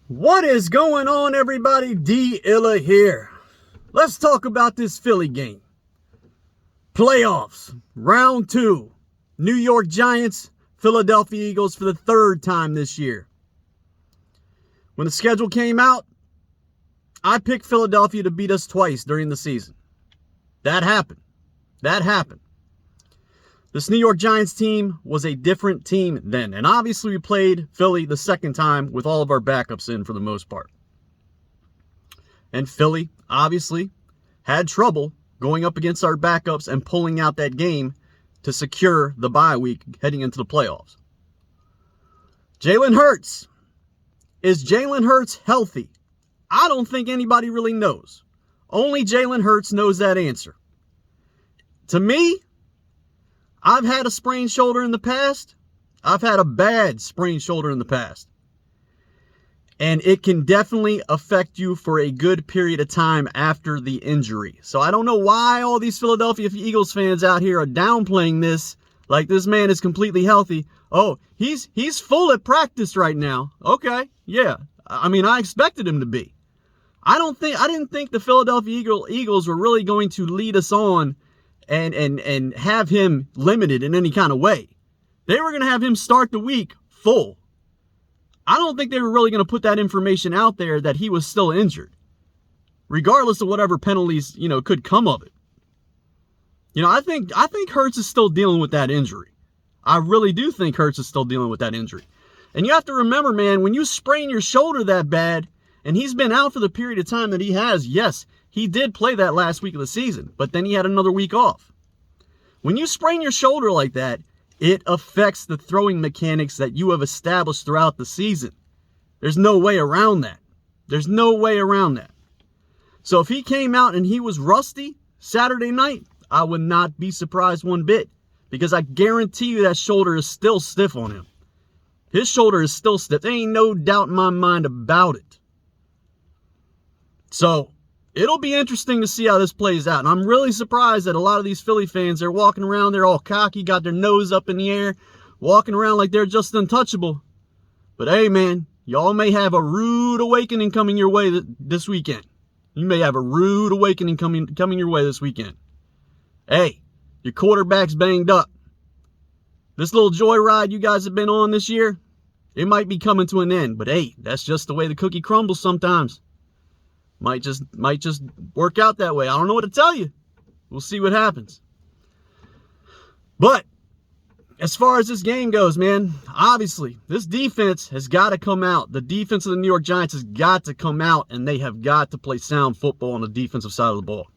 What is going on, everybody? D Illa here. Let's talk about this Philly game. Playoffs, round 2. New York Giants, Philadelphia Eagles for the third time this year. When the schedule came out, I picked Philadelphia to beat us twice during the season. That happened. This New York Giants team was a different team then. And obviously we played Philly the second time with all of our backups in for the most part. And Philly, obviously, had trouble going up against our backups and pulling out that game to secure the bye week heading into the playoffs. Jalen Hurts. Is Jalen Hurts healthy? I don't think anybody really knows. Only Jalen Hurts knows that answer. To me, I've had a sprained shoulder in the past. I've had a bad sprained shoulder in the past. And it can definitely affect you for a good period of time after the injury. So I don't know why all these Philadelphia Eagles fans out here are downplaying this like this man is completely healthy. Oh, he's full at practice right now. Okay, yeah. I mean, I expected him to be. I didn't think the Philadelphia Eagles were really going to lead us on and have him limited in any kind of way. They were going to have him start the week full. I don't think they were really going to put that information out there that he was still injured, regardless of whatever penalties, could come of it. I think Hurts is still dealing with that injury. I really do think Hurts is still dealing with that injury. And you have to remember, man, when you sprain your shoulder that bad, and he's been out for the period of time that he has, yes, he did play that last week of the season, but then he had another week off. When you sprain your shoulder like that, it affects the throwing mechanics that you have established throughout the season. There's no way around that. So if he came out and he was rusty Saturday night, I would not be surprised one bit, because I guarantee you that shoulder is still stiff on him. His shoulder is still stiff. There ain't no doubt in my mind about it. So it'll be interesting to see how this plays out. And I'm really surprised that a lot of these Philly fans, they're walking around, they're all cocky, got their nose up in the air, walking around like they're just untouchable. But hey, man, y'all may have a rude awakening coming your way this weekend. You may have a rude awakening coming your way this weekend. Hey, your quarterback's banged up. This little joyride you guys have been on this year, it might be coming to an end. But hey, that's just the way the cookie crumbles sometimes. Might just work out that way. I don't know what to tell you. We'll see what happens. But as far as this game goes, man, obviously, this defense has got to come out. The defense of the New York Giants has got to come out, and they have got to play sound football on the defensive side of the ball.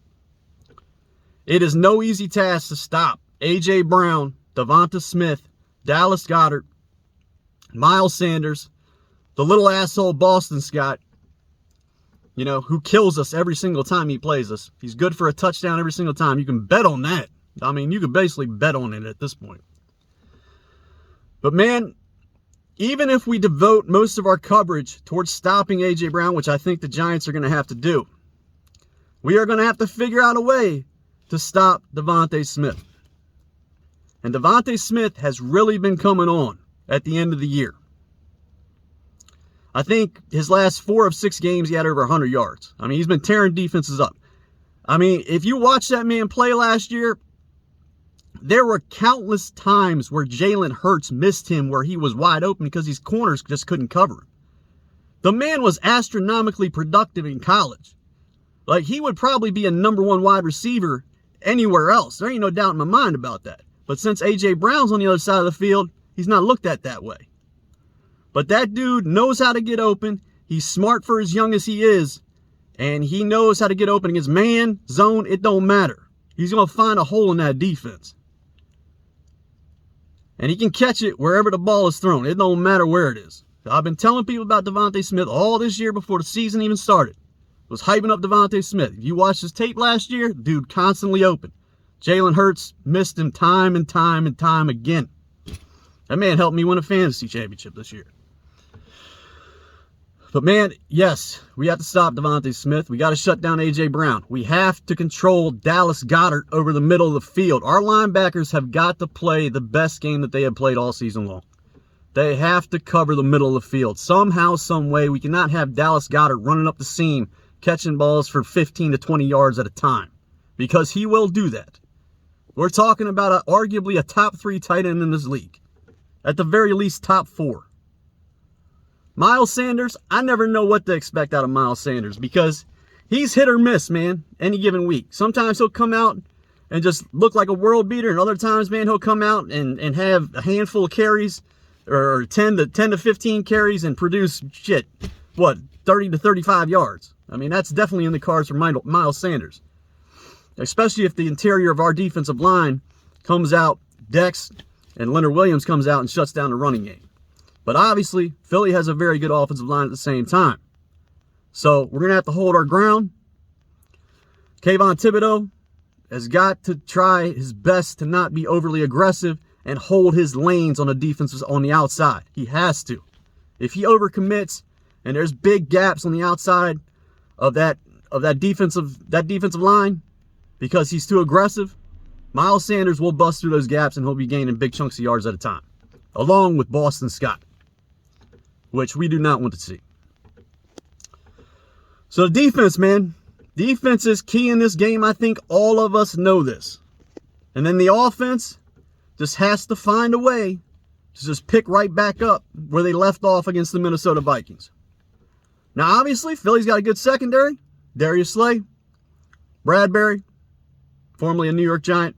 It is no easy task to stop A.J. Brown, Devonta Smith, Dallas Goedert, Miles Sanders, the little asshole Boston Scott, who kills us every single time he plays us. He's good for a touchdown every single time. You can bet on that. I mean, you can basically bet on it at this point. But man, even if we devote most of our coverage towards stopping A.J. Brown, which I think the Giants are going to have to do, we are going to have to figure out a way to stop Devonta Smith. And Devonta Smith has really been coming on at the end of the year. I think his last 4 of 6 games, he had over 100 yards. I mean, he's been tearing defenses up. I mean, if you watch that man play last year, there were countless times where Jalen Hurts missed him where he was wide open because these corners just couldn't cover him. The man was astronomically productive in college. Like, he would probably be a number 1 wide receiver anywhere else. There ain't no doubt in my mind about that. But since A.J. Brown's on the other side of the field, he's not looked at that way. But that dude knows how to get open. He's smart for as young as he is. And he knows how to get open against man, zone, it don't matter. He's going to find a hole in that defense. And he can catch it wherever the ball is thrown. It don't matter where it is. I've been telling people about Devonta Smith all this year before the season even started. Was hyping up Devonta Smith. If you watched his tape last year, dude constantly open. Jalen Hurts missed him time and time again. That man helped me win a fantasy championship this year. But man, yes, we have to stop Devonta Smith. We got to shut down A.J. Brown. We have to control Dallas Goedert over the middle of the field. Our linebackers have got to play the best game that they have played all season long. They have to cover the middle of the field. Somehow, some way, we cannot have Dallas Goedert running up the seam, catching balls for 15 to 20 yards at a time, because he will do that. We're talking about arguably a top 3 tight end in this league. At the very least, top 4. Miles Sanders, I never know what to expect out of Miles Sanders, because he's hit or miss, man, any given week. Sometimes he'll come out and just look like a world beater, and other times, man, he'll come out and have a handful of carries, or 10 to 15 carries, and produce 30 to 35 yards. I mean, that's definitely in the cards for Miles Sanders. Especially if the interior of our defensive line comes out, Dex and Leonard Williams comes out and shuts down the running game. But obviously, Philly has a very good offensive line at the same time. So we're going to have to hold our ground. Kayvon Thibodeau has got to try his best to not be overly aggressive and hold his lanes on the defenses on the outside. He has to. If he overcommits and there's big gaps on the outside of that defensive line, because he's too aggressive, Miles Sanders will bust through those gaps and he'll be gaining big chunks of yards at a time, along with Boston Scott, which we do not want to see. So the defense, man. Defense is key in this game. I think all of us know this. And then the offense just has to find a way to just pick right back up where they left off against the Minnesota Vikings. Now, obviously, Philly's got a good secondary. Darius Slay, Bradbury, formerly a New York Giant,